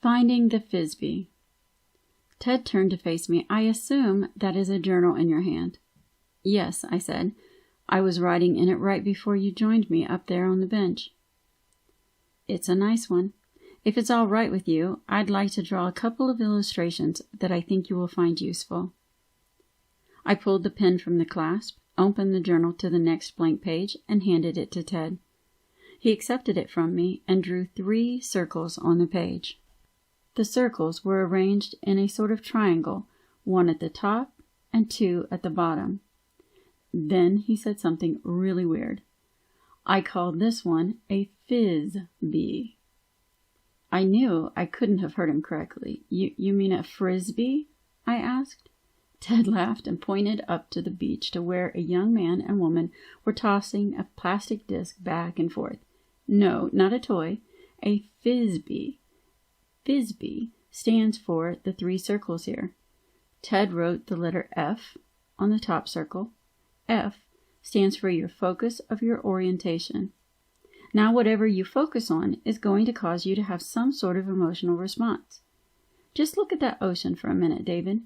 Finding the fsbe. Ted turned to face me. I assume that is a journal in your hand. Yes, I said. I was writing in it right before you joined me up there on the bench. It's a nice one. If it's all right with you, I'd like to draw a couple of illustrations that I think you will find useful. I pulled the pen from the clasp, opened the journal to the next blank page, and handed it to Ted. He accepted it from me and drew 3 circles on the page. The circles were arranged in a sort of triangle, 1 at the top and 2 at the bottom. Then he said something really weird. I called this one a fsbe. I knew I couldn't have heard him correctly. You mean a frisbee? I asked. Ted laughed and pointed up to the beach to where a young man and woman were tossing a plastic disc back and forth. No, not a toy, a fsbe. Fsbe stands for the 3 circles here. Ted wrote the letter F on the top circle. F stands for your focus of your orientation. Now whatever you focus on is going to cause you to have some sort of emotional response. Just look at that ocean for a minute, David.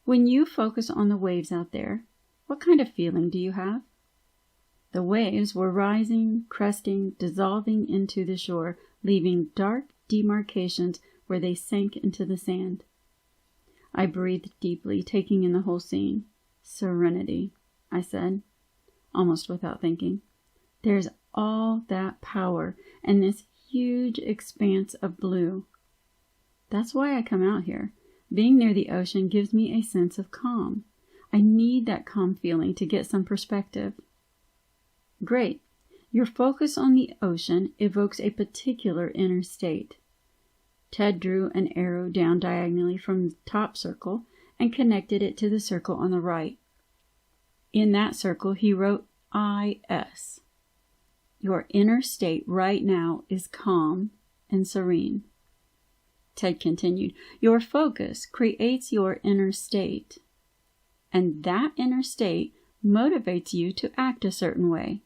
When you focus on the waves out there, what kind of feeling do you have? The waves were rising, cresting, dissolving into the shore, leaving dark demarcations where they sank into the sand. I breathed deeply, taking in the whole scene. Serenity, I said, almost without thinking. There's all that power and this huge expanse of blue. That's why I come out here. Being near the ocean gives me a sense of calm. I need that calm feeling to get some perspective. Great. Your focus on the ocean evokes a particular inner state. Ted drew an arrow down diagonally from the top circle and connected it to the circle on the right. In that circle, he wrote IS. Your inner state right now is calm and serene. Ted continued, your focus creates your inner state, and that inner state motivates you to act a certain way.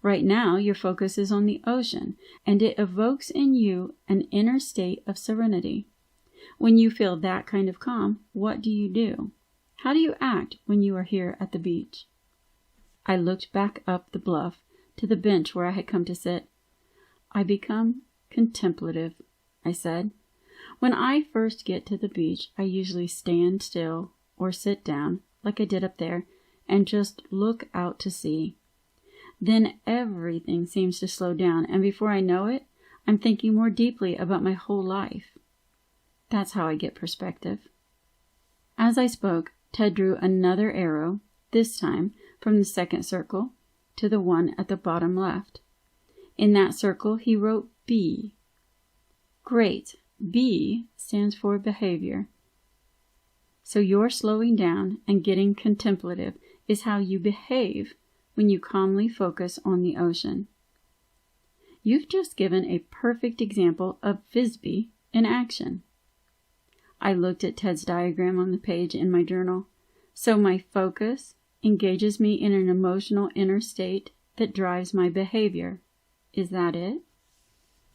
Right now, your focus is on the ocean, and it evokes in you an inner state of serenity. When you feel that kind of calm, what do? How do you act when you are here at the beach? I looked back up the bluff to the bench where I had come to sit. I become contemplative, I said. When I first get to the beach, I usually stand still or sit down, like I did up there, and just look out to sea. Then everything seems to slow down, and before I know it, I'm thinking more deeply about my whole life. That's how I get perspective. As I spoke, Ted drew another arrow, this time from the second circle to the one at the bottom left. In that circle, he wrote B. Great. B stands for behavior. So your slowing down and getting contemplative is how you behave when you calmly focus on the ocean. You've just given a perfect example of fsbe in action. I looked at Ted's diagram on the page in my journal. So my focus engages me in an emotional inner state that drives my behavior. Is that it?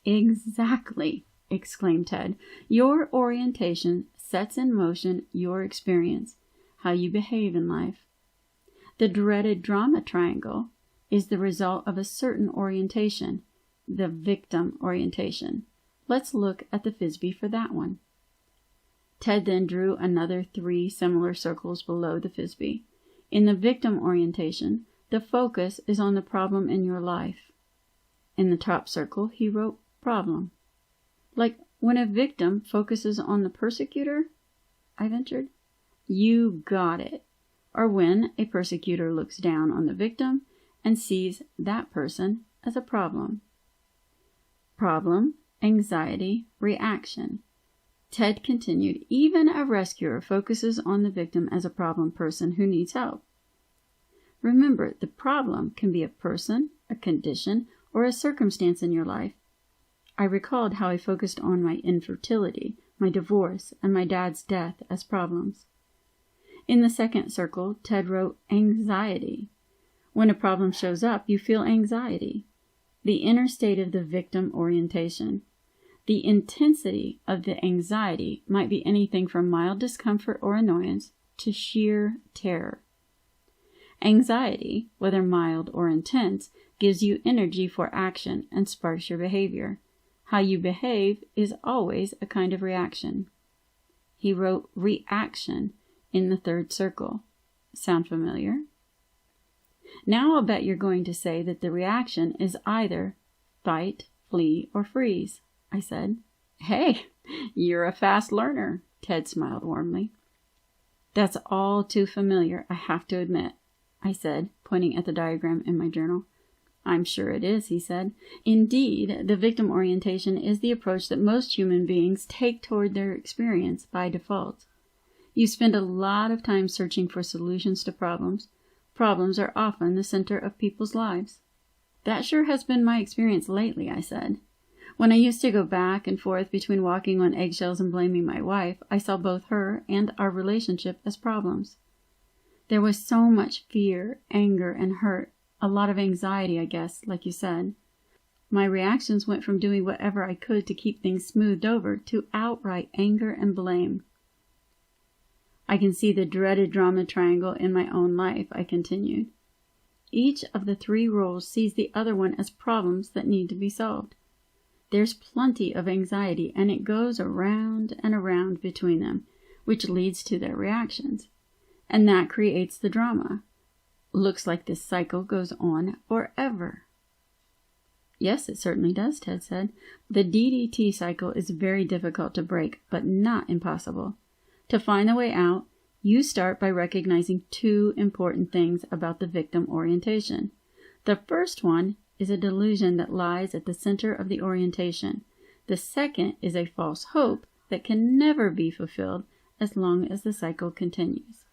Exactly, exclaimed Ted. Your orientation sets in motion your experience, how you behave in life. The dreaded drama triangle is the result of a certain orientation, the victim orientation. Let's look at the fsbe for that one. Ted then drew another 3 similar circles below the fsbe. In the victim orientation, the focus is on the problem in your life. In the top circle, he wrote problem. Like when a victim focuses on the persecutor, I ventured. You got it. Or when a persecutor looks down on the victim and sees that person as a problem. Problem, anxiety, reaction. Ted continued, even a rescuer focuses on the victim as a problem person who needs help. Remember, the problem can be a person, a condition, or a circumstance in your life. I recalled how I focused on my infertility, my divorce, and my dad's death as problems. In the second circle, Ted wrote anxiety. When a problem shows up, you feel anxiety, the inner state of the victim orientation. The intensity of the anxiety might be anything from mild discomfort or annoyance to sheer terror. Anxiety, whether mild or intense, gives you energy for action and sparks your behavior. How you behave is always a kind of reaction. He wrote reaction in the third circle. Sound familiar? Now I'll bet you're going to say that the reaction is either fight, flee, or freeze, I said. Hey, you're a fast learner, Ted smiled warmly. That's all too familiar, I have to admit, I said, pointing at the diagram in my journal. I'm sure it is, he said. Indeed, the victim orientation is the approach that most human beings take toward their experience by default. You spend a lot of time searching for solutions to problems. Problems are often the center of people's lives. That sure has been my experience lately, I said. When I used to go back and forth between walking on eggshells and blaming my wife, I saw both her and our relationship as problems. There was so much fear, anger, and hurt. A lot of anxiety, I guess, like you said. My reactions went from doing whatever I could to keep things smoothed over to outright anger and blame. I can see the dreaded drama triangle in my own life, I continued. Each of the three roles sees the other one as problems that need to be solved. There's plenty of anxiety, and it goes around and around between them, which leads to their reactions. And that creates the drama. Looks like this cycle goes on forever. Yes, it certainly does, Ted said. The DDT cycle is very difficult to break, but not impossible. To find the way out, you start by recognizing two important things about the victim orientation. The first one is a delusion that lies at the center of the orientation. The second is a false hope that can never be fulfilled as long as the cycle continues.